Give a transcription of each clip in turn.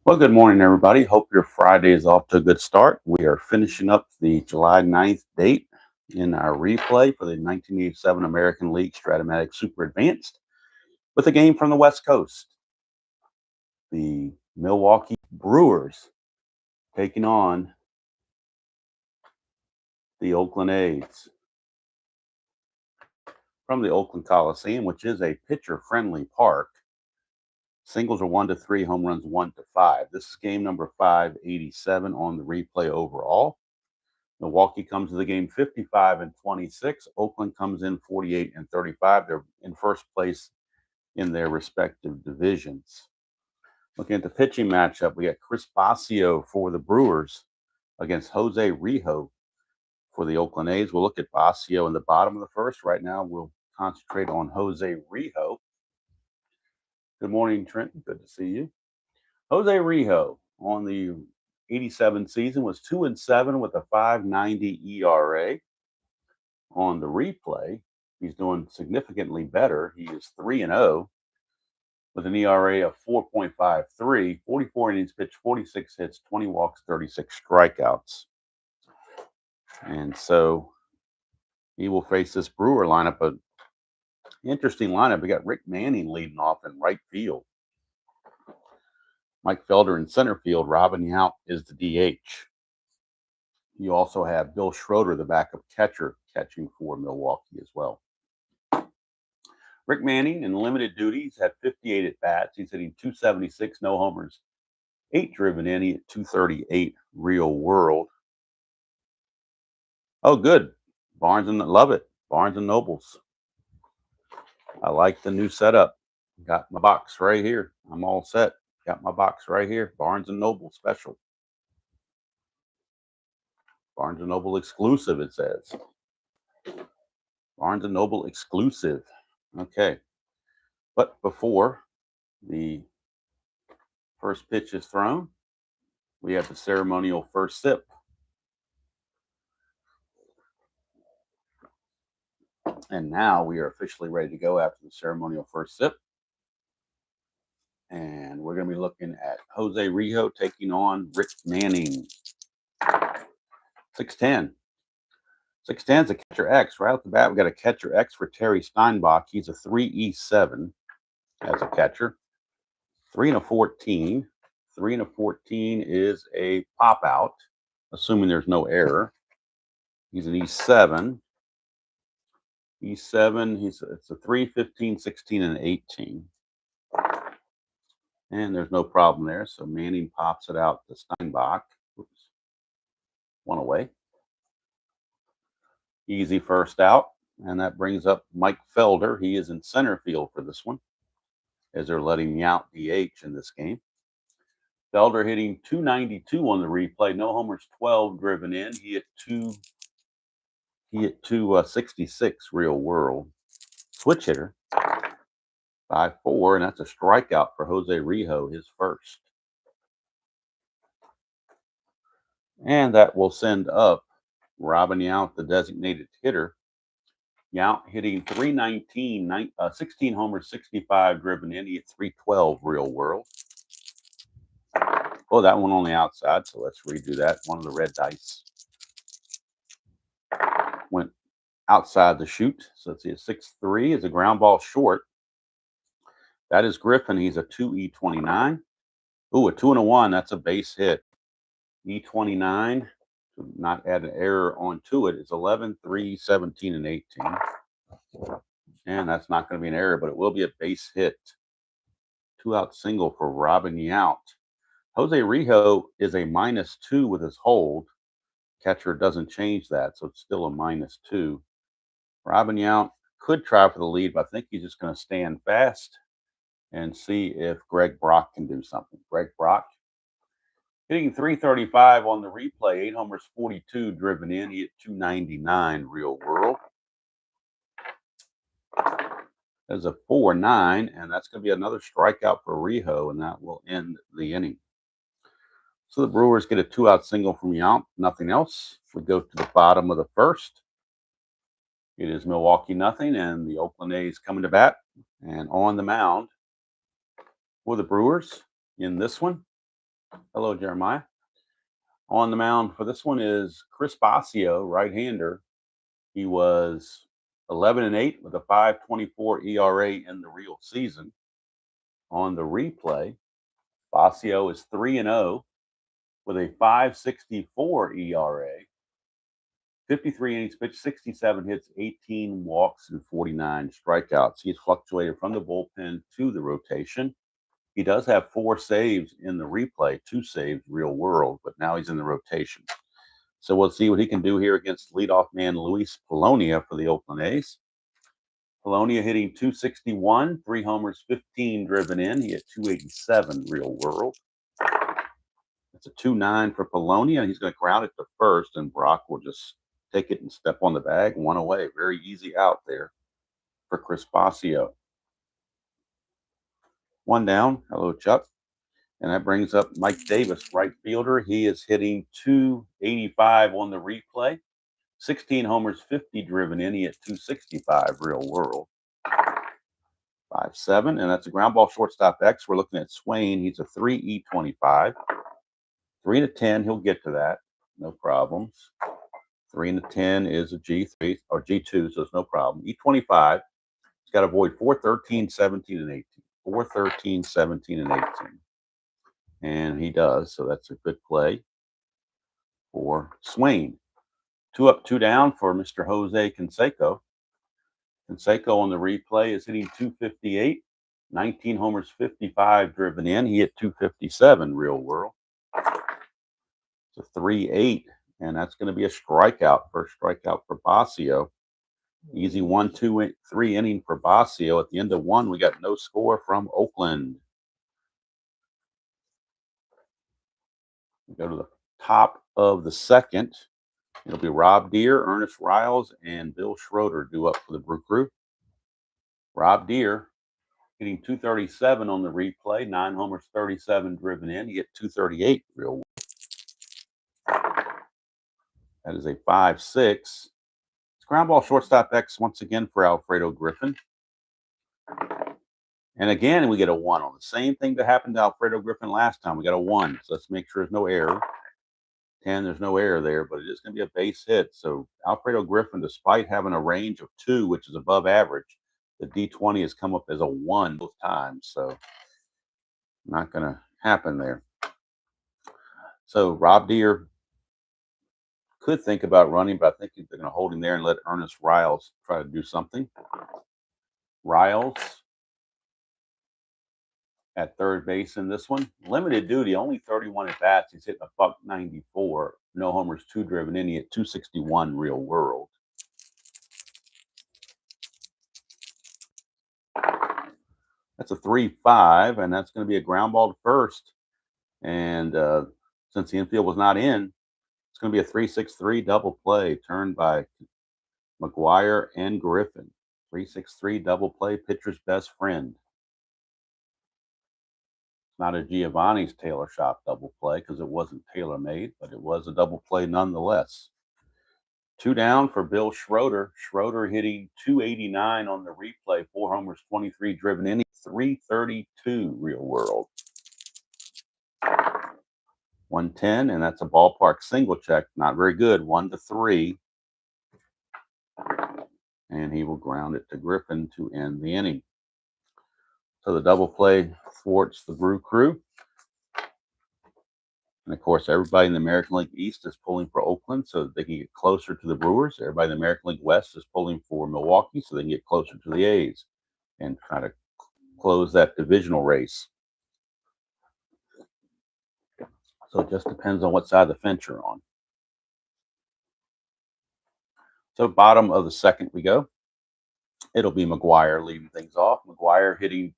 Well, good morning, everybody. Hope your Friday is off to a good start. We are finishing up the July 9th date in our replay for the 1987 American League Strat-O-Matic Super Advanced with a game from the West Coast. The Milwaukee Brewers taking on the Oakland A's from the Oakland Coliseum, which is a pitcher-friendly park. Singles are 1-3, home runs 1-5. This is game number 587 on the replay overall. Milwaukee comes to the game 55-26. Oakland comes in 48-35. They're in first place in their respective divisions. Looking at the pitching matchup, we got Chris Bosio for the Brewers against Jose Rijo for the Oakland A's. We'll look at Bosio in the bottom of the first. Right now, we'll concentrate on Jose Rijo. Good morning, Trenton. Good to see you. Jose Rijo on the 87 season was 2-7 with a 5.90 ERA. On the replay, he's doing significantly better. He is 3-0 with an ERA of 4.53, 44 innings pitched, 46 hits, 20 walks, 36 strikeouts. And so he will face this Brewer lineup. An interesting lineup. We got Rick Manning leading off in right field. Mike Felder in center field. Robin Yount is the DH. You also have Bill Schroeder, the backup catcher, catching for Milwaukee as well. Rick Manning in limited duties had 58 at bats. He's hitting 276, no homers, 8 driven in. He hit 238 real world. Oh, good. Barnes and love it. Barnes and Nobles. I like the new setup. Got my box right here. I'm all set. Got my box right here. Barnes and Noble special. Barnes and Noble exclusive, it says. Barnes and Noble exclusive. Okay. But before the first pitch is thrown, we have the ceremonial first sip. And now we are officially ready to go after the ceremonial first sip. And we're going to be looking at Jose Rijo taking on Rick Manning. 6'10". 6'10 is a catcher X. Right off the bat, we got a catcher X for Terry Steinbach. He's a 3E7 as a catcher. 3-14. 3-14 is a pop out, assuming there's no error. He's an E7. E7, it's a 3, 15, 16, and 18. And there's no problem there. So Manning pops it out to Steinbach. Oops. One away. Easy first out. And that brings up Mike Felder. He is in center field for this one, as they're letting Yount DH in this game. Felder hitting 292 on the replay. No homers, 12 driven in. He hit 266 real world. Switch hitter. 5-4, and that's a strikeout for Jose Rijo, his first. And that will send up Robin Yount, the designated hitter. Yount hitting 319, 16 homers, 65 driven in. He hit 312 real world. Oh, that one on the outside, so let's redo that. One of the red dice went outside the chute. So let's see, a 6-3 is a ground ball short. That is Griffin. He's a 2E29. Ooh, a 2-1. That's a base hit. E29, to not add an error onto it, is 11, 3, 17, and 18. And that's not going to be an error, but it will be a base hit. 2-out single for Robin Yount. Jose Rijo is a -2 with his hold. Catcher doesn't change that, so it's still a -2. Robin Yount could try for the lead, but I think he's just going to stand fast and see if Greg Brock can do something. Greg Brock hitting 335 on the replay, 8 homers, 42 driven in. He hit 299 real world. There's a 4-9, and that's going to be another strikeout for Rijo, and that will end the inning. So the Brewers get a 2-out single from Yount, nothing else. We go to the bottom of the first. It is Milwaukee nothing, and the Oakland A's coming to bat. And on the mound for the Brewers in this one Hello, Jeremiah. On the mound for this one is Chris Bosio, right-hander. He was 11-8 with a 5.24 ERA in the real season. On the replay, Bosio is 3-0 with a 5.64 ERA, 53 innings pitched, 67 hits, 18 walks, and 49 strikeouts. He's fluctuated from the bullpen to the rotation. He does have 4 saves in the replay, 2 saves real world, but now he's in the rotation. So we'll see what he can do here against leadoff man Luis Polonia for the Oakland A's. Polonia hitting .261, 3 homers, 15 driven in. He hit .287 real world. It's a 2-9 for Polonia, and he's going to ground it to first, and Brock will just take it and step on the bag, 1 away. Very easy out there for Chris Bosio. 1 down. Hello, Chuck. And that brings up Mike Davis, right fielder. He is hitting .285 on the replay. 16 homers, 50 driven in. He hit .265 real world. 5-7, and that's a ground ball shortstop X. We're looking at Swain. He's a 3E25. 3-10, he'll get to that. No problems. 3-10 is a G3 or G2, so it's no problem. E25, he's got to avoid 4, 13, 17, and 18. 4, 13, 17, and 18. And he does, so that's a good play for Swain. 2 up, 2 down for Mr. Jose Canseco. Canseco on the replay is hitting .258, 19 homers, 55 driven in. He hit .257 real world. It's a 3-8, and that's going to be a strikeout. First strikeout for Bosio. Easy 1, 2, 3 inning for Bosio. At the end of 1, we got no score from Oakland. We go to the top of the second. It'll be Rob Deere, Ernest Riles, and Bill Schroeder due up for the Brew Crew. Rob Deere hitting .237 on the replay, 9 homers, 37 driven in. He hit .238 real well. That is a 5-6. It's ground ball shortstop X once again for Alfredo Griffin. And again, we get a 1 on the same thing that happened to Alfredo Griffin last time. We got a 1, so let's make sure there's no error. 10, there's no error there, but it is going to be a base hit. So Alfredo Griffin, despite having a range of 2, which is above average, the D20 has come up as a 1 both times. So not going to happen there. So Rob Deere could think about running, but I think they're going to hold him there and let Ernest Riles try to do something. Riles at third base in this one. Limited duty, only 31 at bats. He's hitting a .94. No homers, 2 driven in. He hit .261 real world. That's a 3-5, and that's going to be a ground ball to first. And since the infield was not in, it's going to be a 3-6-3 double play turned by McGuire and Griffin. 3-6-3 double play, pitcher's best friend. Not a Giovanni's Tailor Shop double play because it wasn't tailor-made, but it was a double play nonetheless. 2 down for Bill Schroeder. Schroeder hitting .289 on the replay, 4 homers, 23 driven in, 332 real world. 110, and that's a ballpark single check. Not very good, 1-3. And he will ground it to Griffin to end the inning. So the double play thwarts the Brew Crew. And of course, everybody in the American League East is pulling for Oakland so that they can get closer to the Brewers. Everybody in the American League West is pulling for Milwaukee so they can get closer to the A's and try to close that divisional race. So it just depends on what side of the fence you're on. So bottom of the second we go. It'll be McGuire leading things off. McGuire hitting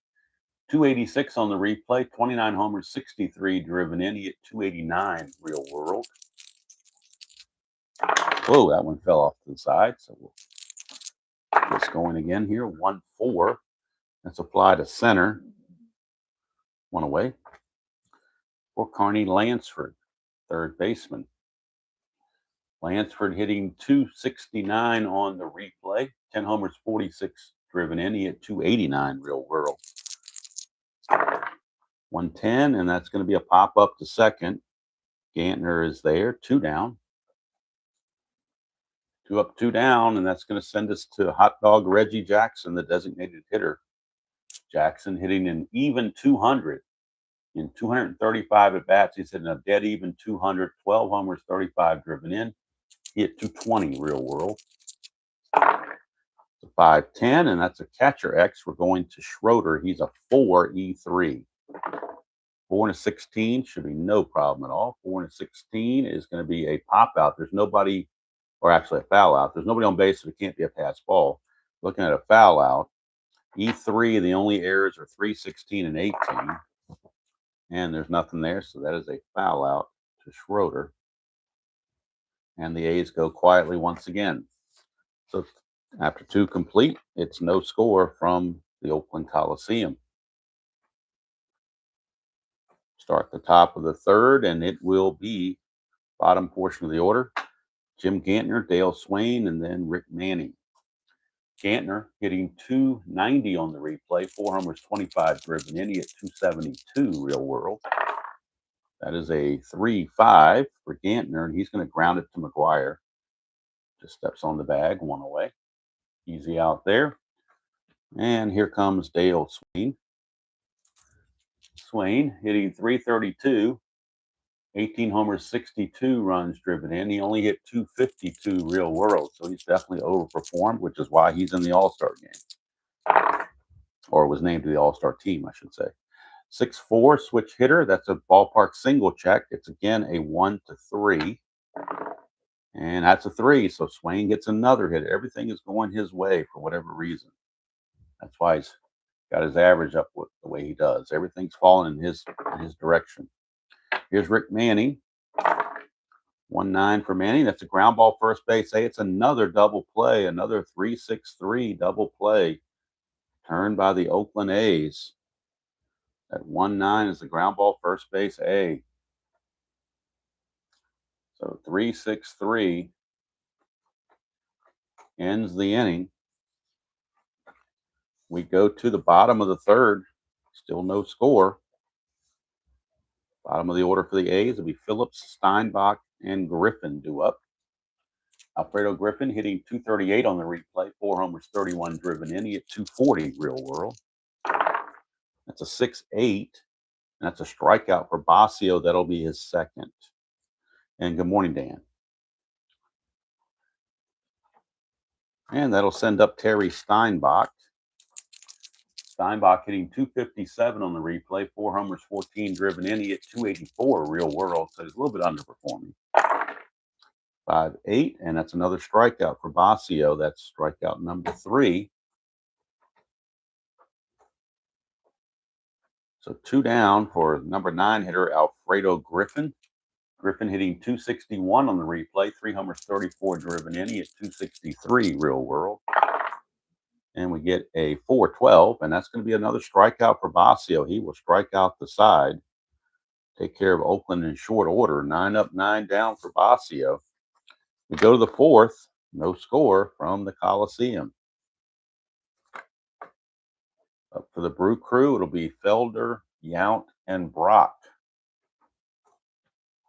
.286 on the replay, 29 homers, 63 driven in. He hit .289 real world. Whoa, that one fell off to the side. So we'll get this going again here. 1-4. Let's apply to center. 1 away. For Carney Lansford, third baseman. Lansford hitting .269 on the replay, 10 homers, 46 driven in. He hit .289 real world. 110, and that's going to be a pop up to second. Gantner is there, 2 down. 2 up, 2 down, and that's going to send us to hot dog Reggie Jackson, the designated hitter. Jackson hitting an even 200 in 235 at bats. He's hitting a dead even 200, 12 homers, 35 driven in. He hit 220 real world. It's a 5-10, and that's a catcher X. We're going to Schroeder. He's a 4 E3. 4 and a 16 should be no problem at all. 4 and a 16 is going to be a pop out. There's nobody, or actually a foul out. There's nobody on base, so it can't be a pass ball. Looking at a foul out. E3, the only errors are 3, 16, and 18. And there's nothing there, so that is a foul out to Schroeder. And the A's go quietly once again. So after 2 complete, it's no score from the Oakland Coliseum. Start the top of the third, and it will be bottom portion of the order. Jim Gantner, Dale Swain, and then Rick Manning. Gantner hitting 290 on the replay, 4 homers, 25 driven in. He hit 272 real world. That is a 3-5 for Gantner, and he's going to ground it to McGuire. Just steps on the bag, 1 away. Easy out there. And here comes Dale Swain. Swain hitting 332, 18 homers, 62 runs driven in. He only hit 252 real world, so he's definitely overperformed, which is why he's in the All-Star game. Or was named to the All-Star team, I should say. 6'4", switch hitter. That's a ballpark single check. It's again a 1-3. And that's a 3. So Swain gets another hit. Everything is going his way for whatever reason. That's why he's got his average up with the way he does. Everything's falling in his direction. Here's Rick Manning. 1-9 for Manning. That's a ground ball first base. Hey, it's another double play, another 3-6-3 double play turned by the Oakland A's. That 1-9 is the ground ball first base A. So 3-6-3 ends the inning. We go to the bottom of the third. Still no score. Bottom of the order for the A's will be Phillips, Steinbach, and Griffin due up. Alfredo Griffin hitting 238 on the replay, 4 homers, 31 driven in. He hit 240 real world. That's a 6-8. And that's a strikeout for Basio. That'll be his second. And good morning, Dan. And that'll send up Terry Steinbach. Steinbach hitting 257 on the replay, 4 homers, 14 driven in. He hit 284 real world, so he's a little bit underperforming. 5-8, and that's another strikeout for Basio. That's strikeout number 3. So 2 down for number 9 hitter Alfredo Griffin. Griffin hitting 261 on the replay, 3 homers, 34 driven in. He hit 263 real world. And we get a 4-12, and that's going to be another strikeout for Basio. He will strike out the side, take care of Oakland in short order. 9 up, 9 down for Basio. We go to the fourth, no score from the Coliseum. Up for the Brew Crew, it'll be Felder, Yount, and Brock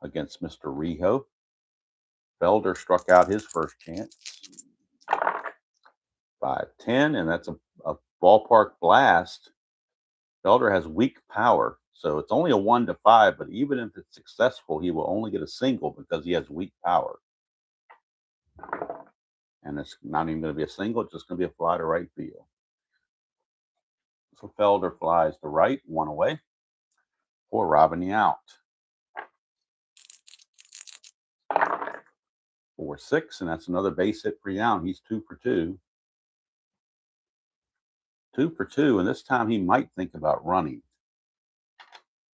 against Mr. Rijo. Felder struck out his first chance. 5-10, and that's a ballpark blast. Felder has weak power, so it's only a 1-5, but even if it's successful, he will only get a single because he has weak power. And it's not even going to be a single, it's just going to be a fly to right field. So Felder flies to right, 1 away for Robin Yount. 4-6, and that's another base hit for Yount. He's 2 for 2. 2 for 2, and this time he might think about running.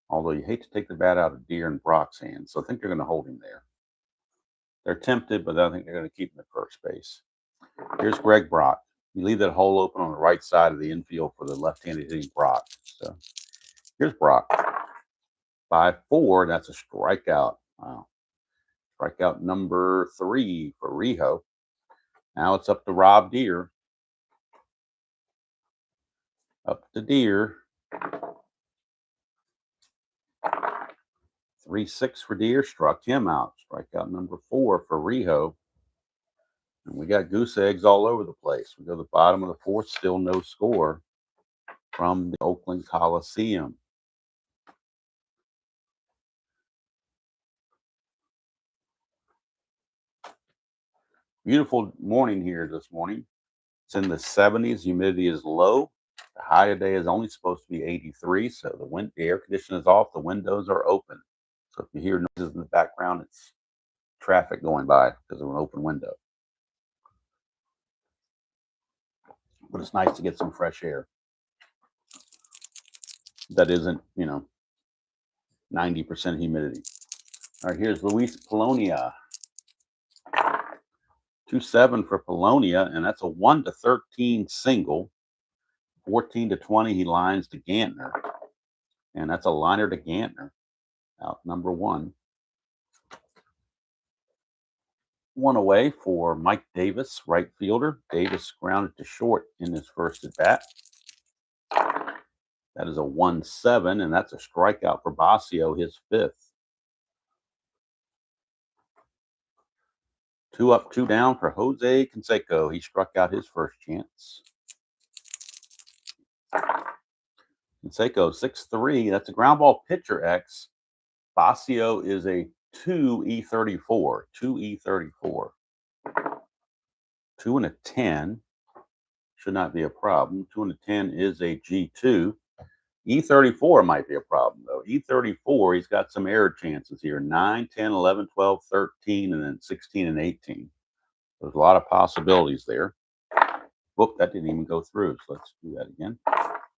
Although you hate to take the bat out of Deere and Brock's hands, so I think they're going to hold him there. They're tempted, but I think they're going to keep him at first base. Here's Greg Brock. You leave that hole open on the right side of the infield for the left-handed hitting Brock. So here's Brock. 5-4, that's a strikeout. Wow. Strikeout number 3 for Rijo. Now it's up to Rob Deere. Up to Deere. 3-6 for Deere, struck him out. Strikeout number 4 for Rijo. And we got goose eggs all over the place. We go to the bottom of the 4th, still no score from the Oakland Coliseum. Beautiful morning here this morning. It's in the 70s. Humidity is low. The high today is only supposed to be 83. So the air conditioner is off. The windows are open. So if you hear noises in the background, it's traffic going by because of an open window. But it's nice to get some fresh air that isn't, 90% humidity. All right, here's Luis Polonia. 2-7 for Polonia, and that's a 1-13 single. 14-20, he lines to Gantner. And that's a liner to Gantner. Out number 1. 1 away for Mike Davis, right fielder. Davis grounded to short in his first at bat. That is a 1-7, and that's a strikeout for Basio, his 5th. 2 up, 2 down for Jose Canseco. He struck out his first chance. Canseco, 6'3". That's a ground ball pitcher X. Basio is a 2E34. 2E34. 2 and a 10 should not be a problem. 2 and a 10 is a G2. E34 might be a problem, though. E34, he's got some error chances here. 9, 10, 11, 12, 13, and then 16 and 18. There's a lot of possibilities there. Whoop, that didn't even go through. So let's do that again.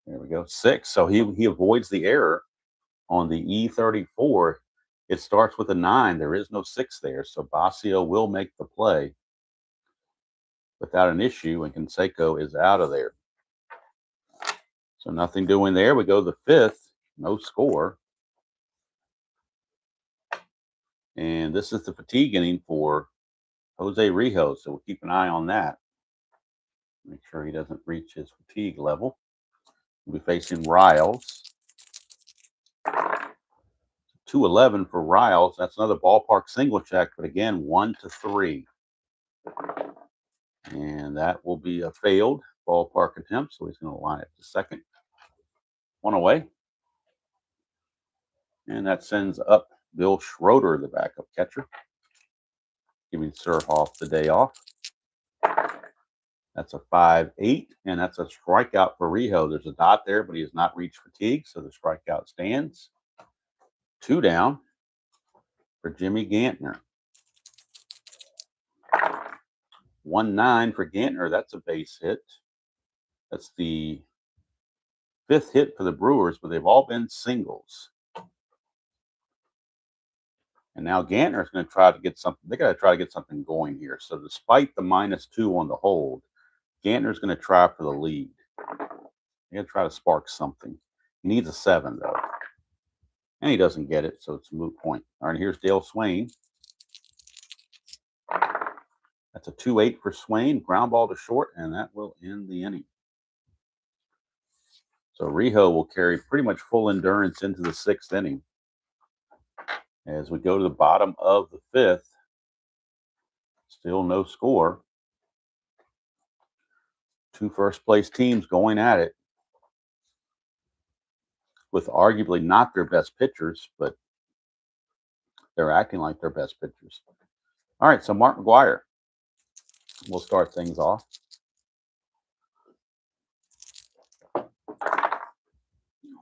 There we go. 6. So he avoids the error on the E34. It starts with a 9. There is no 6 there. So Basio will make the play without an issue, and Canseco is out of there. So nothing doing there. We go to the 5th. No score. And this is the fatigue inning for Jose Rijo. So we'll keep an eye on that. Make sure he doesn't reach his fatigue level. We'll be facing Riles. 2-11 for Riles. That's another ballpark single check, but again, 1-3. And that will be a failed ballpark attempt. So he's going to line it to second. 1 away. And that sends up Bill Schroeder, the backup catcher, giving Surhoff the day off. That's a 5-8, and that's a strikeout for Rijo. There's a dot there, but he has not reached fatigue, so the strikeout stands. 2 down for Jimmy Gantner. 1-9 for Gantner. That's a base hit. That's the 5th hit for the Brewers, but they've all been singles. And now Gantner is going to try to get something. They got to try to get something going here. So despite the -2 on the hold, Gantner is going to try for the lead. He's going to try to spark something. He needs a 7, though. And he doesn't get it, so it's a moot point. All right, here's Dale Swain. That's a 2-8 for Swain. Ground ball to short, and that will end the inning. So Rijo will carry pretty much full endurance into the 6th inning. As we go to the bottom of the 5th, still no score. 2 first-place teams going at it with arguably not their best pitchers, but they're acting like their best pitchers. All right, so Mark McGwire will start things off.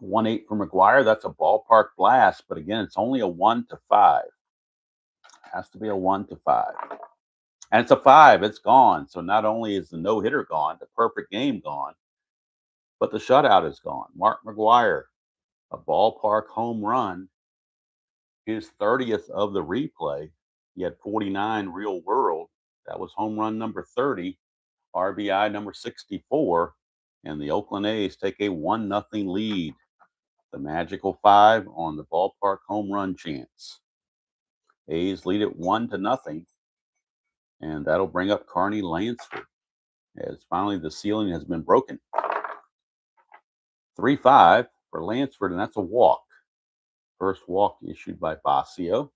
1-8 for McGwire. That's a ballpark blast, but again, it's only a 1-5. Has to be a 1-5. And it's a 5. It's gone. So not only is the no-hitter gone, the perfect game gone, but the shutout is gone. Mark McGwire, a ballpark home run, his 30th of the replay. He had 49 real world. That was home run number 30, RBI number 64, and the Oakland A's take a 1-0 lead. The magical 5 on the ballpark home run chance. A's lead it 1-0, and that'll bring up Carney Lansford as finally the ceiling has been broken. 3-5 for Lansford, and that's a walk First walk issued by Basio.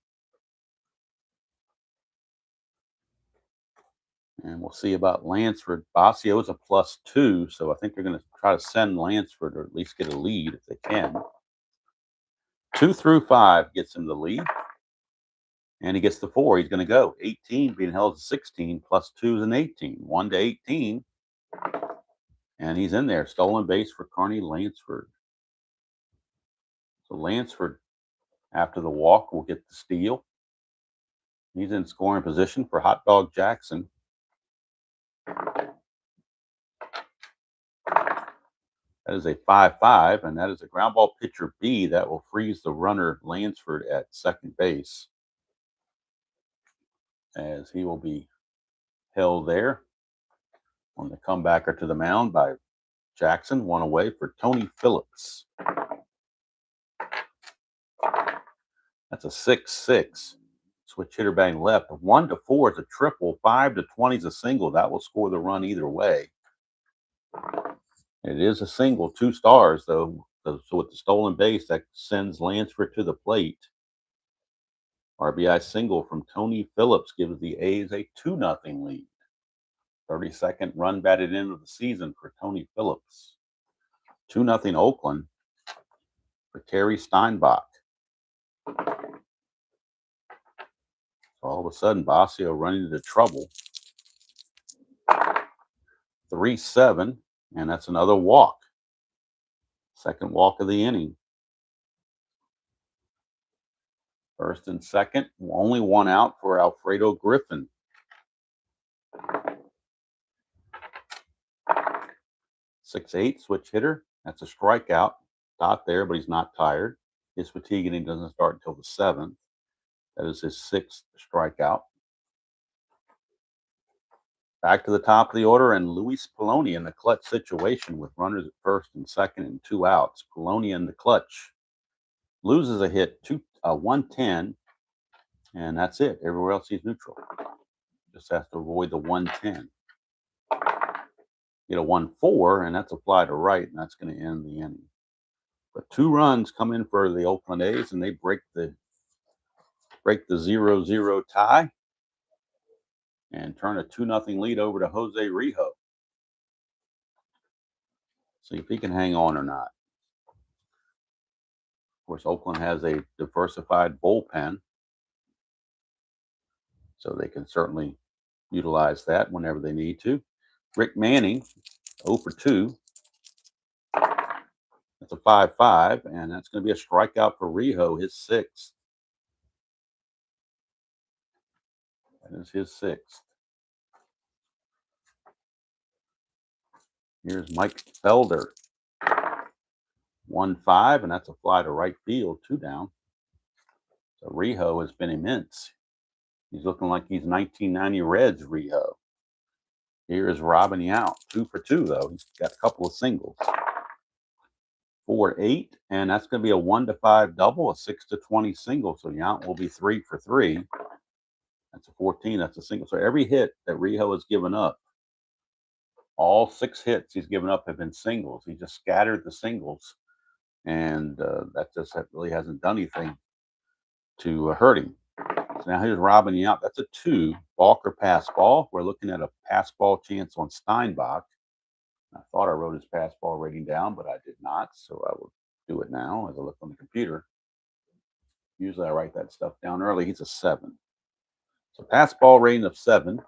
And we'll see about Lansford. Basio is a +2, so I think they're going to try to send Lansford or at least get a lead if they can. 2 through 5 gets him the lead. And he gets the 4. He's going to go. 18 being held to 16, +2 is an 18. 1 to 18. And he's in there. Stolen base for Carney Lansford. So Lansford, after the walk, will get the steal. He's in scoring position for Hot Dog Jackson. That is a 5-5, and that is a ground ball pitcher B that will freeze the runner Lansford at second base, as he will be held there on the comebacker to the mound by Jackson. 1 away for Tony Phillips. That's a 6-6. Switch hitter batting left. 1 to 4 is a triple. 5 to 20 is a single. That will score the run either way. It is a single, 2 stars, though. So with the stolen base, that sends Lansford to the plate. RBI single from Tony Phillips gives the A's a 2-0 lead. 32nd run batted in of the season for Tony Phillips. 2-0 Oakland for Terry Steinbach. All of a sudden, Basio running into trouble. 3-7, and that's another walk. Second walk of the inning. First and second, only 1 out for Alfredo Griffin. 6-8, switch hitter. That's a strikeout. Dot there, but he's not tired. His fatigue inning doesn't start until the 7th. That is his 6th strikeout. Back to the top of the order, and Luis Poloni in the clutch situation with runners at first and second and 2 outs. Poloni in the clutch loses a hit, 110, and that's it. Everywhere else he's neutral. Just has to avoid the 110. Get a 1-4, and that's a fly to right, and that's going to end the inning. But 2 runs come in for the Oakland A's, and they break the 0-0 tie and turn a 2-0 lead over to Jose Rijo. See if he can hang on or not. Of course, Oakland has a diversified bullpen, so they can certainly utilize that whenever they need to. Rick Manning, 0 for 2. That's a 5-5, and that's going to be a strikeout for Rijo, his 6th. That is his 6th. Here's Mike Felder. 1-5, and that's a fly to right field, 2 down. So Rijo has been immense. He's looking like he's 1990 Reds Rijo. Here is Robin Yount, 2 for 2, though. He's got a couple of singles. 4-8, and that's going to be a 1-5 double, a 6-20 single. So Yount will be 3 for 3. That's a 14. That's a single. So every hit that Rijo has given up, all 6 hits he's given up have been singles. He just scattered the singles, and that really hasn't done anything to hurt him. So now here's Robin Yount. That's a 2. Balker pass ball. We're looking at a pass ball chance on Steinbach. I thought I wrote his pass ball rating down, but I did not. So I will do it now as I look on the computer. Usually I write that stuff down early. He's a 7. So pass ball rating of 7,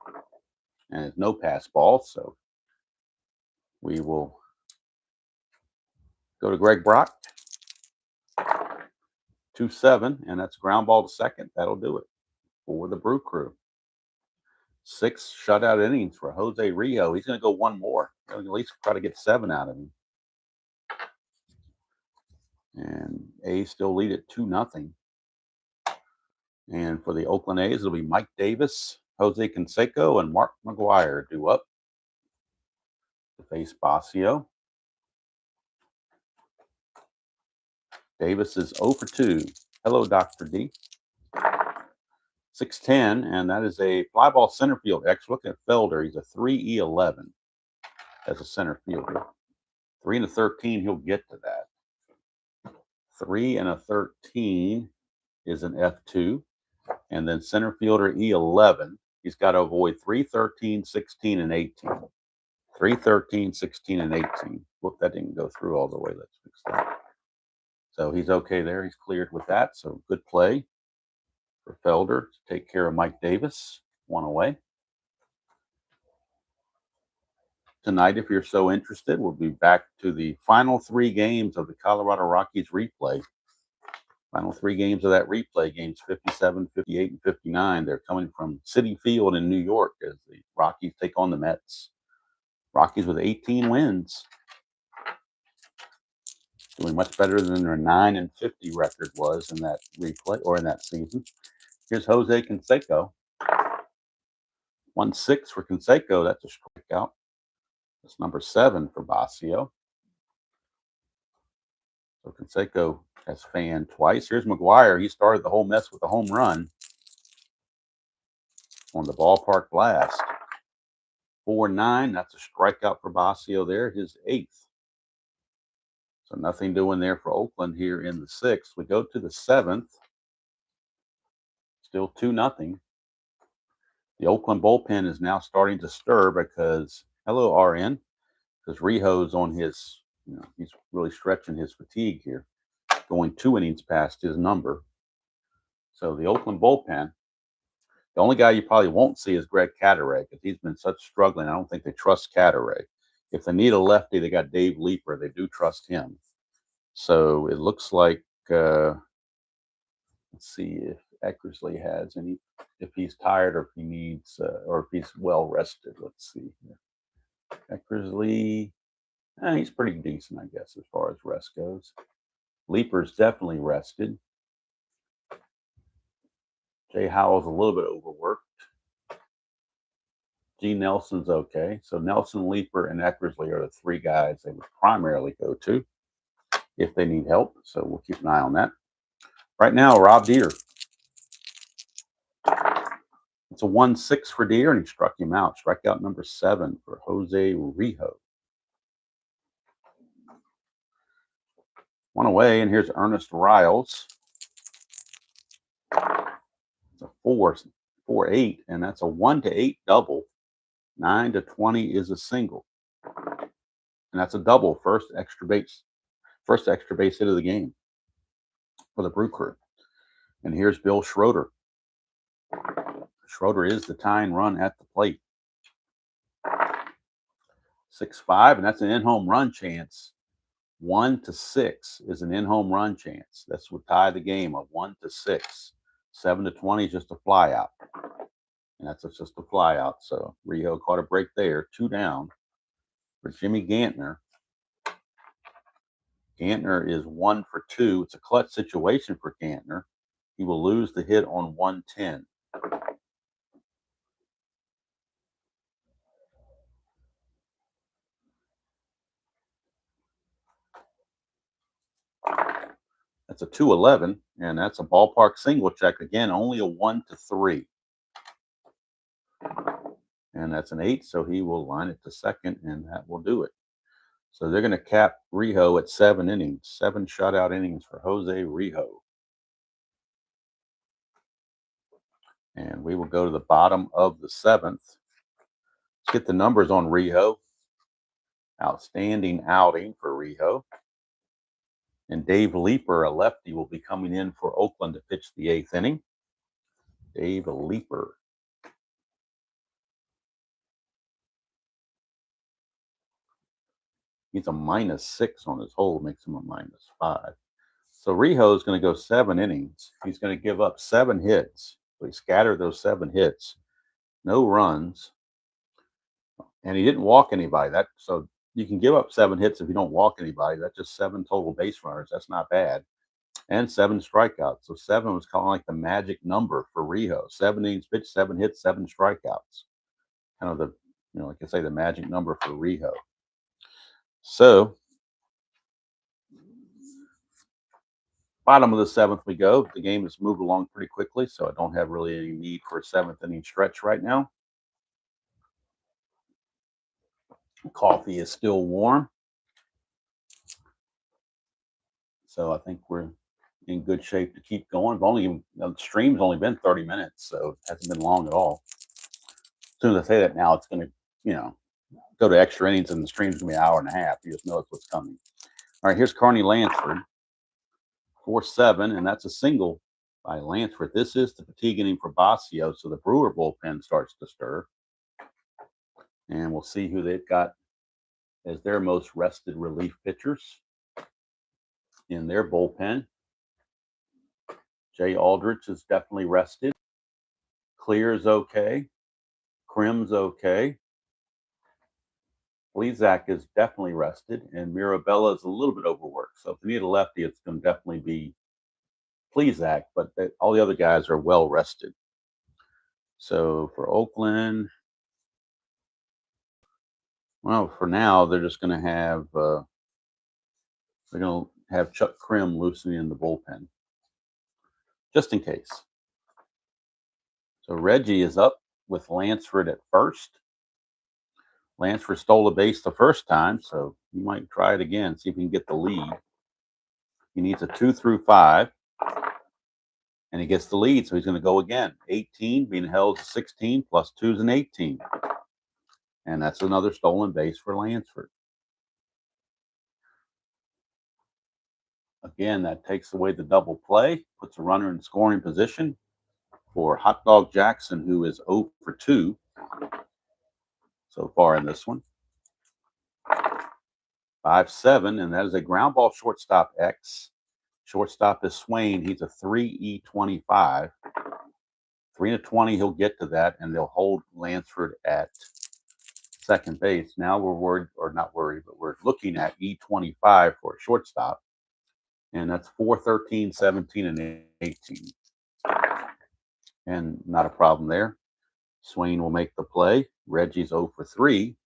and it's no pass ball. So we will go to Greg Brock. 2-7, and that's ground ball to second. That'll do it for the Brew Crew. 6 shutout innings for Jose Rijo. He's going to go 1 more. He'll at least try to get 7 out of him. And A's still lead at 2-0. And for the Oakland A's, it'll be Mike Davis, Jose Canseco, and Mark McGuire due up to face Basio. Davis is 0 for 2. Hello, Dr. D. 6-10, and that is a fly ball center field. Actually, looking at Felder, he's a 3E11 as a center fielder. 3 and a 13, he'll get to that. 3 and a 13 is an F2. And then center fielder E11, he's got to avoid 3, 13, 16, and 18. 3, 13, 16, and 18. Whoop, that didn't go through all the way. Let's fix that. So he's okay there. He's cleared with that. So good play for Felder to take care of Mike Davis. 1 away. Tonight, if you're so interested, we'll be back to the final 3 games of the Colorado Rockies replay. Final 3 games of that replay, games 57, 58, and 59. They're coming from Citi Field in New York as the Rockies take on the Mets. Rockies with 18 wins. Doing much better than their 9-50 record was in that replay or in that season. Here's Jose Canseco. 1-6 for Canseco. That's a strikeout. That's number 7 for Basio. So Canseco has fanned twice. Here's McGuire. He started the whole mess with a home run on the ballpark blast. 4-9. That's a strikeout for Basio there. His 8th. So nothing doing there for Oakland here in the 6th. We go to the 7th. Still 2-0. The Oakland bullpen is now starting to stir because, hello, RN, because Rijo's on his, he's really stretching his fatigue here, going 2 innings past his number. So the Oakland bullpen, the only guy you probably won't see is Greg Cadaret because he's been such struggling. I don't think they trust Cadaret. If they need a lefty, they got Dave Leeper. They do trust him. So it looks like, let's see if Eckersley has any, if he's tired or if he needs, or if he's well rested. Let's see here. Eckersley, he's pretty decent, I guess, as far as rest goes. Leeper's definitely rested. Jay Howell's a little bit overworked. G. Nelson's okay. So Nelson, Leeper, and Eckersley are the 3 guys they would primarily go to if they need help. So we'll keep an eye on that. Right now, Rob Deere. It's a 1-6 for Deere, and he struck him out. Strikeout number 7 for Jose Rijo. 1 away, and here's Ernest Riles. It's a 4-8, and that's a 1-8 double. 9-20 is a single, and that's a double. First extra base hit of the game for the Brew Crew. And here's Bill Schroeder. Schroeder is the tying run at the plate. 6-5, and that's an in-home run chance. 1-6 is an in-home run chance. That's what tie the game of 1-6. 7-20 is just a fly out. And that's just a fly out. So Rijo caught a break there. 2 down for Jimmy Gantner. Gantner is 1 for 2. It's a clutch situation for Gantner. He will lose the hit on 110. That's a 2-11, and that's a ballpark single check. Again, only a 1-3. And that's an 8, so he will line it to second, and that will do it. So they're going to cap Rijo at 7 innings, 7 shutout innings for Jose Rijo. And we will go to the bottom of the 7th. Let's get the numbers on Rijo. Outstanding outing for Rijo. And Dave Leeper, a lefty, will be coming in for Oakland to pitch the 8th inning. Dave Leeper. He's a -6 on his hold, makes him a -5. So Rijo is going to go 7 innings. He's going to give up 7 hits. So he scattered those 7 hits. No runs. And he didn't walk anybody. So you can give up 7 hits if you don't walk anybody. That's just 7 total base runners. That's not bad. And 7 strikeouts. So 7 was kind of like the magic number for Rijo. 7 innings pitched, 7 hits, 7 strikeouts. Kind of the, like I say, the magic number for Rijo. So bottom of the 7th we go. The game has moved along pretty quickly, so I don't have really any need for a 7th inning stretch right now. Coffee is still warm. So I think we're in good shape to keep going. The stream's only been 30 minutes, so it hasn't been long at all. As soon as I say that now, it's going to, go to extra innings and the stream's going to be an hour and a half. You just know what's coming. All right, here's Carney Lansford, 4-7, and that's a single by Lansford. This is the fatigue inning for Basio, so the Brewer bullpen starts to stir. And we'll see who they've got as their most rested relief pitchers in their bullpen. Jay Aldrich is definitely rested. Clear's okay. Krim's okay. Plesac is definitely rested, and Mirabella is a little bit overworked. So if you need a lefty, it's going to definitely be Plesac, but all the other guys are well rested. So for Oakland, well, for now they're just going to have Chuck Krim loosening in the bullpen, just in case. So Reggie is up with Lansford at first. Lansford stole a base the first time, so you might try it again, see if he can get the lead. He needs a 2 through 5, and he gets the lead, so he's going to go again. 18 being held to 16 plus 2 is an 18. And that's another stolen base for Lansford. Again, that takes away the double play, puts a runner in scoring position for Hot Dog Jackson, who is 0 for 2 so far in this one. 5-7, and that is a ground ball shortstop X. Shortstop is Swain. He's a 3E25. 3-20, he'll get to that, and they'll hold Lansford at second base. Now we're worried, or not worried, but we're looking at E25 for a shortstop. And that's 4, 13, 17, and 18. And not a problem there. Swain will make the play. Reggie's 0 for 3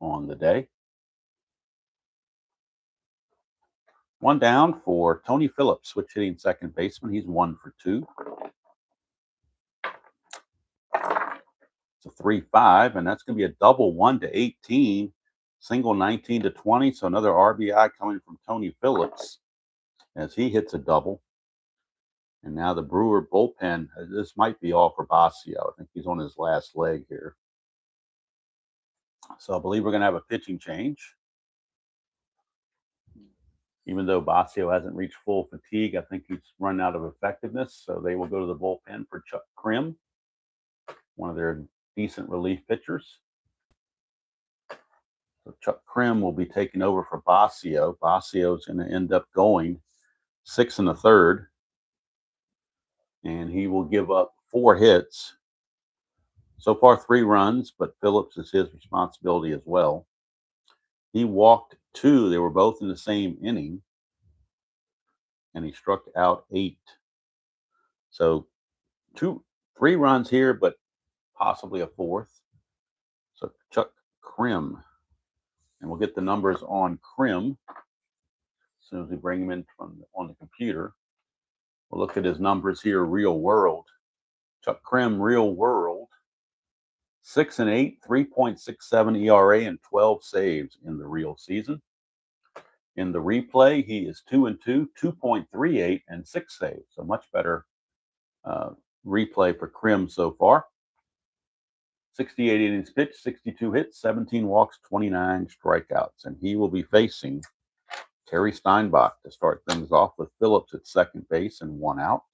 on the day. One down for Tony Phillips, switch hitting second baseman. He's 1 for 2. It's a 3-5, and that's going to be a double 1-18, single 19-20. So another RBI coming from Tony Phillips as he hits a double. And now the Brewer bullpen, this might be all for Basio. I think he's on his last leg here. So I believe we're going to have a pitching change. Even though Basio hasn't reached full fatigue, I think he's run out of effectiveness. So they will go to the bullpen for Chuck Krim, one of their decent relief pitchers. So Chuck Krim will be taking over for Basio. Basio is going to end up going 6 1/3. And he will give up 4 hits. So far, 3 runs, but Phillips is his responsibility as well. He walked 2. They were both in the same inning. And he struck out 8. So 3 runs here, but possibly a 4th. So Chuck Krim. And we'll get the numbers on Krim as soon as we bring him in on the computer. We'll look at his numbers here, real world. Chuck Krim, real world. 6-8, 3.67 ERA, and 12 saves in the real season. In the replay, he is 2-2, 2.38, and 6 saves. So much better replay for Krim so far. 68 innings pitched, 62 hits, 17 walks, 29 strikeouts. And he will be facing Terry Steinbach to start things off with Phillips at second base and 1 out.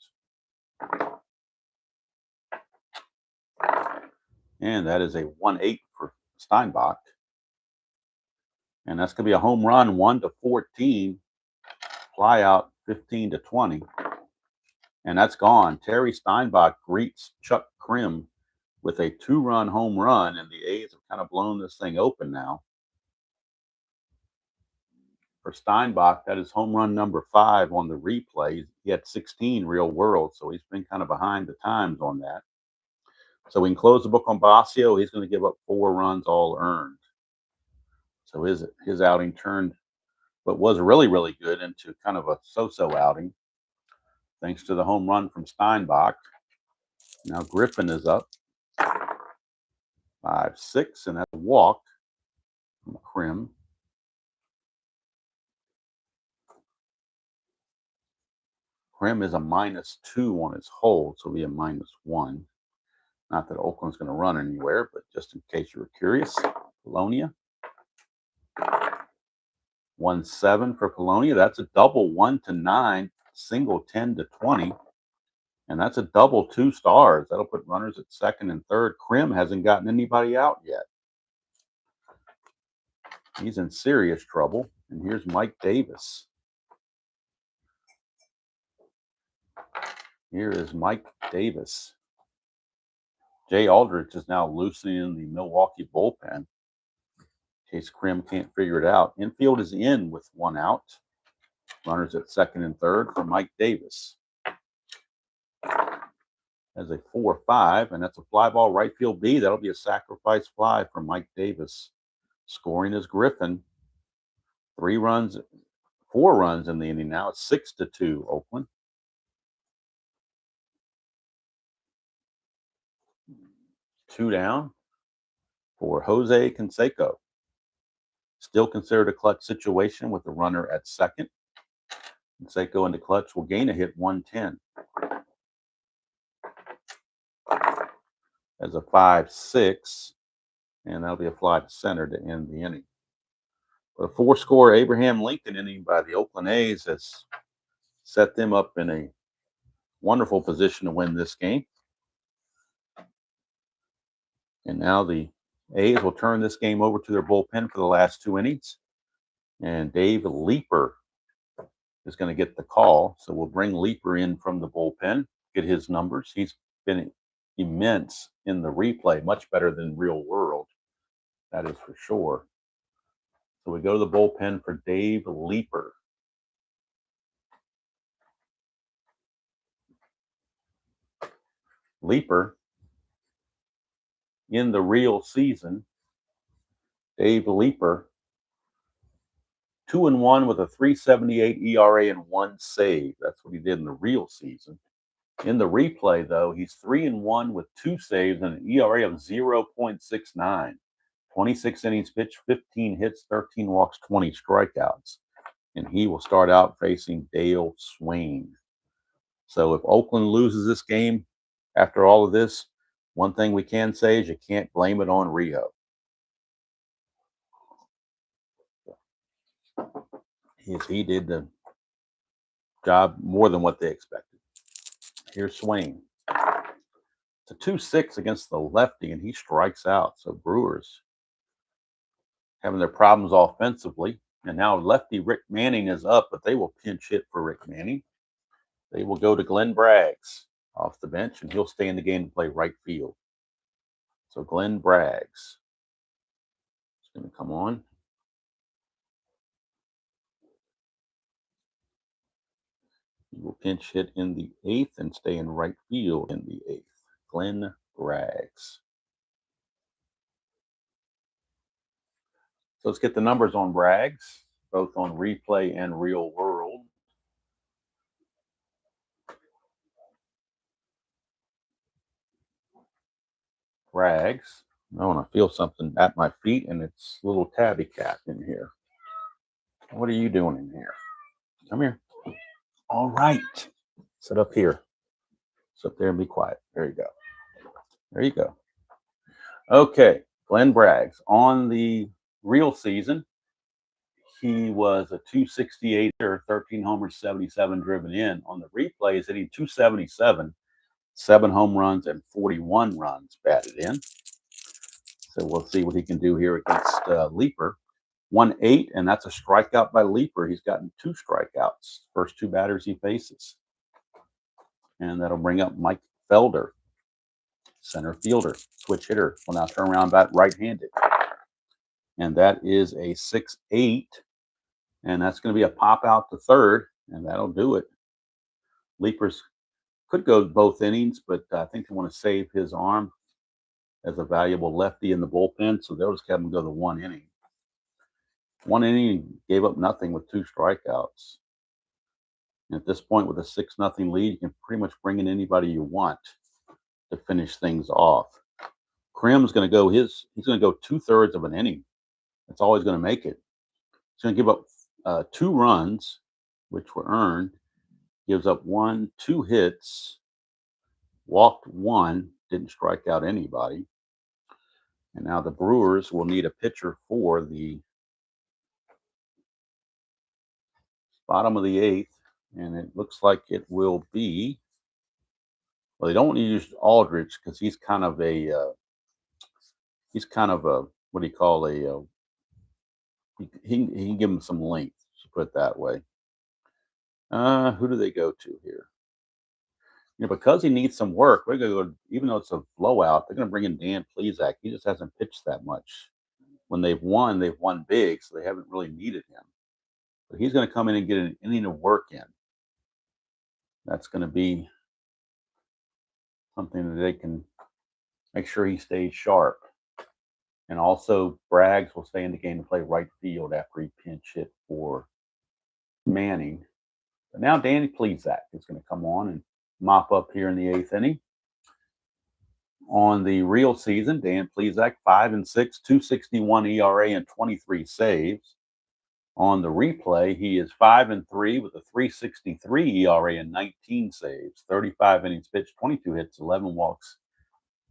And that is a 1-8 for Steinbach. And that's going to be a home run, 1-14, fly out 15-20. And that's gone. Terry Steinbach greets Chuck Krim with a 2-run home run, and the A's have kind of blown this thing open now. For Steinbach, that is home run number 5 on the replay. He had 16 real world, so he's been kind of behind the times on that. So we can close the book on Basio. He's going to give up 4 runs all earned. So his outing turned what was really, really good into kind of a so-so outing, thanks to the home run from Steinbach. Now Griffin is up 5-6, and that's a walk from Krim. Krim is a -2 on his hold, so it'll be a -1. Not that Oakland's going to run anywhere, but just in case you were curious. Polonia. 1-7 for Polonia. That's a double 1-9, single 10-20. And that's a double 2 stars. That'll put runners at second and third. Krim hasn't gotten anybody out yet. He's in serious trouble. And here's Mike Davis. Here is Mike Davis. Jay Aldrich is now loosening the Milwaukee bullpen in case Krim can't figure it out. Infield is in with 1 out. Runners at second and third for Mike Davis. As a 4-5, and that's a fly ball right field B. That'll be a sacrifice fly for Mike Davis. Scoring is Griffin. 4 runs in the inning now. It's 6-2 Oakland. Two down for Jose Canseco. Still considered a clutch situation with the runner at second. Canseco in the clutch will gain a hit 110. As a 5-6, and that'll be a fly to center to end the inning. But a 4-score Abraham Lincoln inning by the Oakland A's has set them up in a wonderful position to win this game. And now the A's will turn this game over to their bullpen for the last 2 innings. And Dave Leeper is going to get the call. So we'll bring Leeper in from the bullpen, get his numbers. He's been immense in the replay, much better than real world. That is for sure. So we go to the bullpen for Dave Leeper. Leeper, in the real season, Dave Leeper, 2-1 with a 3.78 ERA and 1 save. That's what he did in the real season. In the replay, though, he's 3-1 with 2 saves and an ERA of 0.69. 26 innings pitched, 15 hits, 13 walks, 20 strikeouts. And he will start out facing Dale Swain. So if Oakland loses this game after all of this, one thing we can say is you can't blame it on Rio. He did the job more than what they expected. Here's Swain. It's a 2-6 against the lefty, and he strikes out. So Brewers having their problems offensively. And now lefty Rick Manning is up, but they will pinch hit for Rick Manning. They will go to Glenn Braggs off the bench, and he'll stay in the game to play right field. So Glenn Braggs is going to come on. He will pinch hit in the 8th and stay in right field in the 8th. Glenn Braggs. So let's get the numbers on Braggs, both on replay and real world. Braggs. Oh, and I feel something at my feet, and it's little tabby cat in here. What are you doing in here? Come here. All right. Sit up here. Sit up there and be quiet. There you go. There you go. Okay. Glenn Braggs. On the real season, he was a 268 or 13 homers, 77 driven in. On the replay, he's hitting 277, 7 home runs, and 41 runs batted in. So we'll see what he can do here against Leeper. 1-8, and that's a strikeout by Leeper. He's gotten 2 strikeouts, first 2 batters he faces. And that'll bring up Mike Felder, center fielder, switch hitter. Will now turn around bat right-handed. And that is a 6-8. And that's going to be a pop out to third, and that'll do it. Leapers could go both innings, but I think they want to save his arm as a valuable lefty in the bullpen, so they'll just have him go the 1 inning. 1 inning, gave up nothing with 2 strikeouts. And at this point, with a 6-0 lead, you can pretty much bring in anybody you want to finish things off. Krim's going to go he's going to go 2/3 of an inning. That's all he's going to make it. He's going to give up 2 runs, which were earned, Gives up 2 hits, walked 1, didn't strike out anybody. And now the Brewers will need a pitcher for the bottom of the 8th, and it looks like it will be. Well, they don't want to use Aldrich because he's kind of a what do you call he can give him some length. To put it that way. Who do they go to here? Because he needs some work, we're gonna go. Even though it's a blowout, they're gonna bring in Dan Plesac. He just hasn't pitched that much. When they've won big, so they haven't really needed him. But he's going to come in and get an inning of work in. That's going to be something that they can make sure he stays sharp. And also, Braggs will stay in the game to play right field after he pinch hit for Manning. But now Danny Plesac is going to come on and mop up here in the 8th inning. On the real season, Dan Plesac 5-6, 2.61 ERA and 23 saves. On the replay, he is 5-3 with a 3.63 ERA and 19 saves, 35 innings pitched, 22 hits, 11 walks,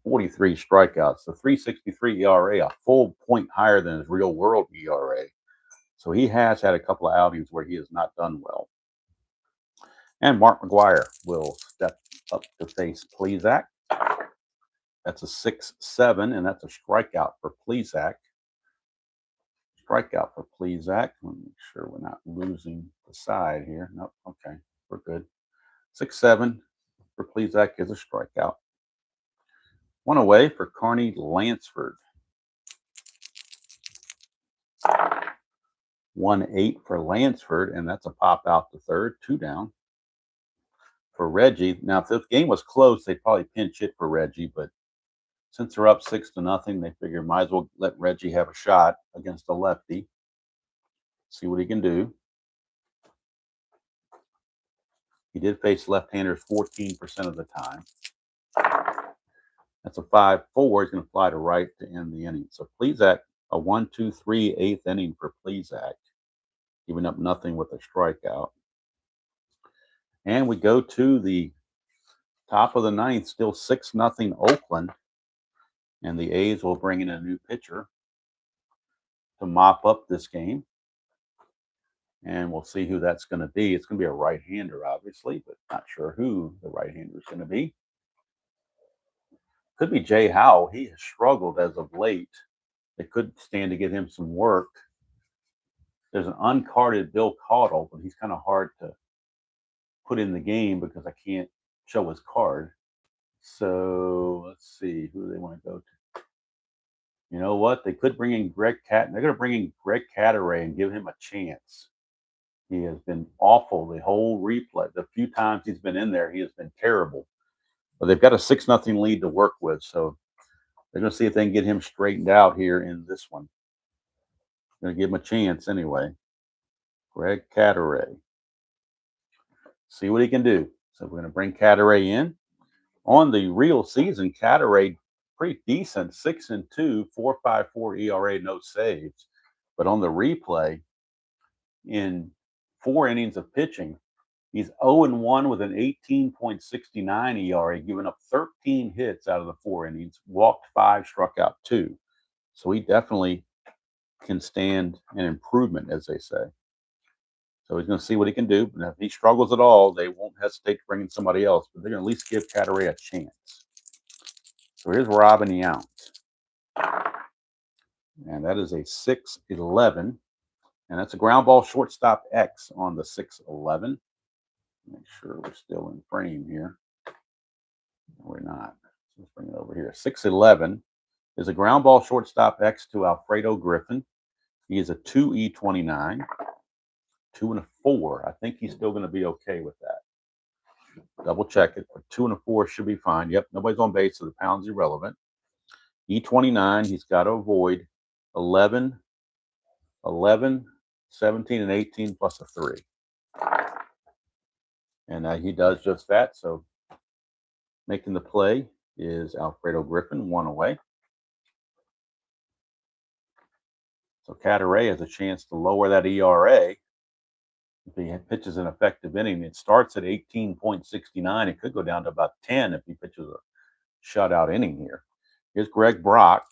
43 strikeouts. The 3.63 ERA, a full point higher than his real world ERA. So he has had a couple of outings where he has not done well. And Mark McGwire will step up to face Plesac. That's a 6-7, and that's a strikeout for Plesac. Strikeout for Plesac. Let me make sure we're not losing the side here. Nope. Okay, we're good. 6-7 for Plesac is a strikeout. 1 away for Carney Lansford. 1-8 for Lansford, and that's a pop out to third. 2 down for Reggie. Now, if this game was close, they'd probably pinch hit for Reggie, but since they're up 6-0, they figure might as well let Reggie have a shot against a lefty. See what he can do. He did face left-handers 14% of the time. That's a 5-4. He's going to fly to right to end the inning. So Plesac, a 1-2-3 8th inning for Plesac, giving up nothing with a strikeout. And we go to the top of the 9th, still 6-0 Oakland. And the A's will bring in a new pitcher to mop up this game. And we'll see who that's going to be. It's going to be a right-hander, obviously, but not sure who the right-hander is going to be. Could be Jay Howell. He has struggled as of late. They could stand to get him some work. There's an uncarded Bill Caudle, but he's kind of hard to put in the game because I can't show his card. So let's see who they want to go to. You know what? They could bring in Greg Cat. They're going to bring in Greg Cataray and give him a chance. He has been awful the whole replay. The few times he's been in there, he has been terrible. But they've got a 6-0 lead to work with, so they're going to see if they can get him straightened out here in this one. Going to give him a chance anyway. Greg Cataray. See what he can do. So we're going to bring Cataray in. On the real season, Cataray, pretty decent, 6-2, 4.54 ERA, no saves. But on the replay, in 4 innings of pitching, he's 0-1 with an 18.69 ERA, giving up 13 hits out of the 4 innings, walked 5, struck out 2. So he definitely can stand an improvement, as they say. So he's going to see what he can do. And if he struggles at all, they won't hesitate to bring in somebody else. But they're going to at least give Cataray a chance. So here's Robin Yount. And that is a 6-11. And that's a ground ball shortstop X on the 6-11. Make sure we're still in frame here. No, we're not. Let's bring it over here. 6-11 is a ground ball shortstop X to Alfredo Griffin. He is a 2E29. 2 and a 4. I think he's still going to be okay with that. Double check it. But 2 and a 4 should be fine. Yep, nobody's on base, so the pound's irrelevant. E29, he's got to avoid 11, 17, and 18 plus a 3. And he does just that. So making the play is Alfredo Griffin, 1 away. So Cataray has a chance to lower that ERA if he pitches an effective inning. It starts at 18.69. It could go down to about 10 if he pitches a shutout inning here. Here's Greg Brock.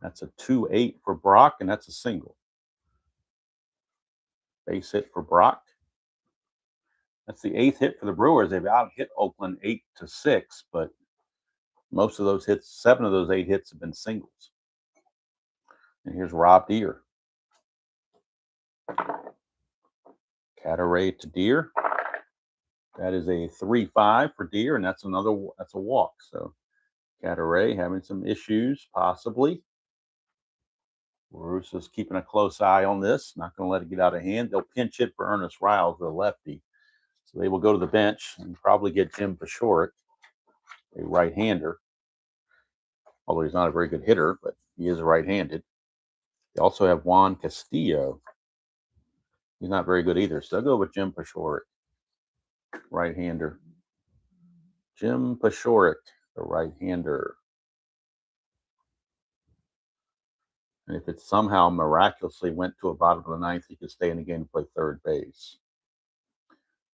That's a 2-8 for Brock, and that's a single. Base hit for Brock. That's the 8th hit for the Brewers. They've out-hit Oakland 8-6, but most of those hits, 7 of those 8 hits have been singles. And here's Rob Deere. Cataray to Deere. That is a 3-5 for Deere, and that's a walk. So Cataray having some issues, possibly. Russo's keeping a close eye on this, not going to let it get out of hand. They'll pinch hit for Ernest Riles, the lefty. So they will go to the bench and probably get Jim Paciorek, a right-hander. Although he's not a very good hitter, but he is right-handed. They also have Juan Castillo. He's not very good either. So they'll go with Jim Paciorek, right-hander. Jim Paciorek, the right-hander. And if it somehow miraculously went to a bottom of the 9th, he could stay in the game and play third base.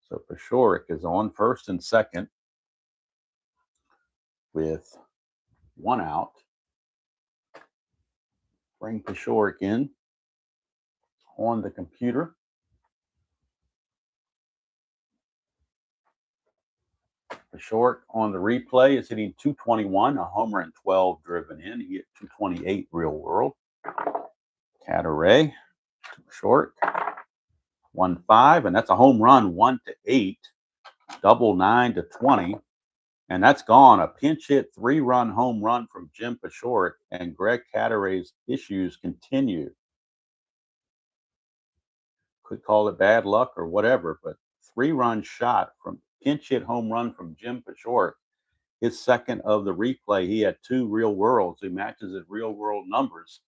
So Paciorek is on first and second with 1 out. Bring Paciorek in on the computer. Paciorek on the replay is hitting 221, a homer and 12 driven in. He hit 228 real world. Cataray to Paciorek. 1-5, and that's a home run, 1-8, double 9-20, and that's gone. A pinch hit 3-run home run from Jim Paciorek, and Greg Cataray's issues continue. Could call it bad luck or whatever, but 3-run shot from pinch hit home run from Jim Paciorek. His second of the replay. He had 2 real worlds. He matches his real world numbers,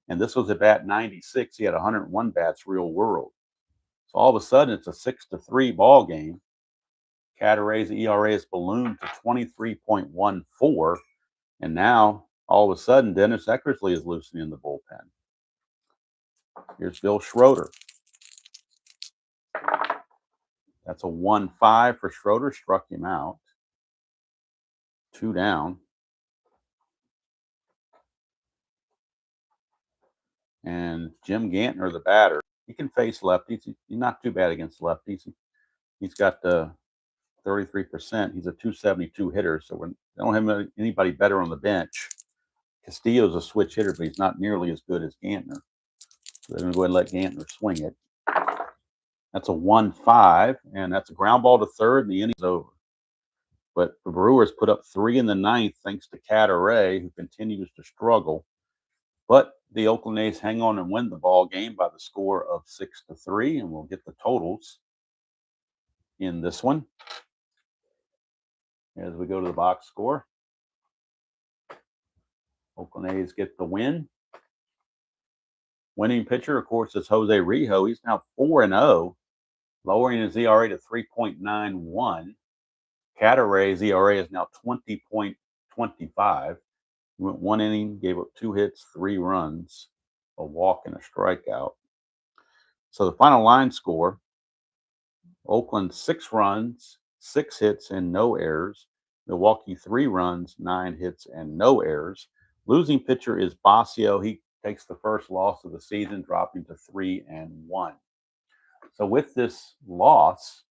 and this was at bat 96. He had 101 bats real world. So all of a sudden, it's a 6-3 ball game. Cataray's ERA has ballooned to 23.14, and now all of a sudden, Dennis Eckersley is loosening the bullpen. Here's Bill Schroeder. That's a 1-5 for Schroeder. Struck him out. 2 down. And Jim Gantner, the batter, he can face lefties. He's not too bad against lefties. He's got the 33%. He's a 272 hitter, so they don't have anybody better on the bench. Castillo's a switch hitter, but he's not nearly as good as Gantner. So they're going to go ahead and let Gantner swing it. That's a 1-5, and that's a ground ball to third, and the inning's over. But the Brewers put up 3 in the 9th thanks to Cataray, who continues to struggle. But the Oakland A's hang on and win the ball game by the score of 6-3, and we'll get the totals in this one as we go to the box score. Oakland A's get the win. Winning pitcher, of course, is Jose Rijo. He's now 4-0, lowering his ERA to 3.91. Cataray's ERA is now 20.25. He went 1 inning, gave up 2 hits, 3 runs, a walk, and a strikeout. So the final line score, Oakland 6 runs, 6 hits, and no errors. Milwaukee 3 runs, 9 hits, and no errors. Losing pitcher is Basio. He takes the first loss of the season, dropping to 3-1. So with this loss,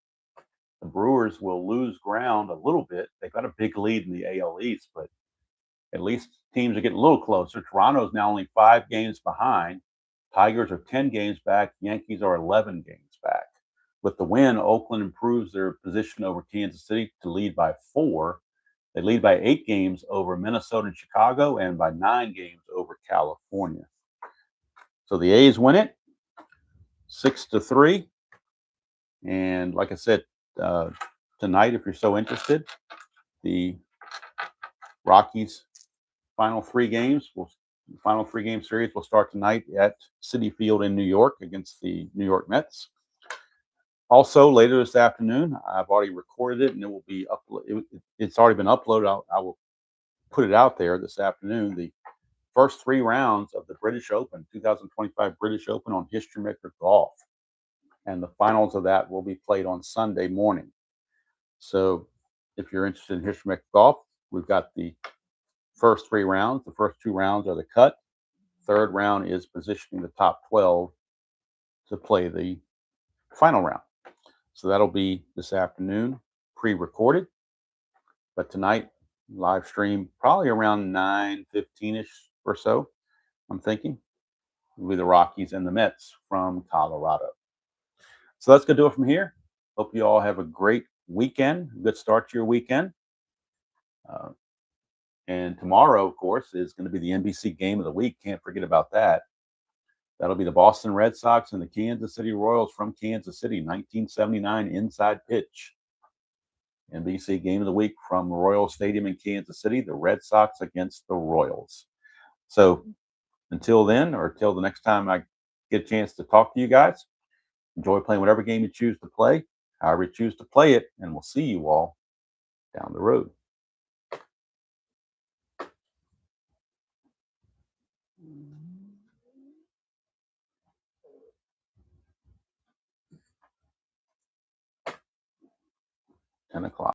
the Brewers will lose ground a little bit. They've got a big lead in the AL East, but at least teams are getting a little closer. Toronto's now only 5 games behind. Tigers are 10 games back. Yankees are 11 games back. With the win, Oakland improves their position over Kansas City to lead by 4. They lead by 8 games over Minnesota and Chicago, and by 9 games over California. So the A's win it 6-3. And like I said, tonight, if you're so interested, the Rockies' final 3 game series will start tonight at Citi Field in New York against the New York Mets. Also, later this afternoon, I've already recorded it, and it will be it's already been uploaded. I will put it out there this afternoon. The first 3 rounds of the British Open, 2025 British Open on History Maker Golf. And the finals of that will be played on Sunday morning. So if you're interested in History Maker Golf, we've got the first 3 rounds. The first 2 rounds are the cut. Third round is positioning the top 12 to play the final round. So that'll be this afternoon, pre-recorded. But tonight, live stream probably around 9:15ish or so, I'm thinking, with the Rockies and the Mets from Colorado. So that's going to do it from here. Hope you all have a great weekend, good start to your weekend. And tomorrow, of course, is going to be the NBC game of the week. Can't forget about that. That'll be the Boston Red Sox and the Kansas City Royals from Kansas City, 1979 inside pitch. NBC game of the week from Royal Stadium in Kansas City, the Red Sox against the Royals. So until then, or till the next time I get a chance to talk to you guys, enjoy playing whatever game you choose to play, however you choose to play it, and we'll see you all down the road. $10.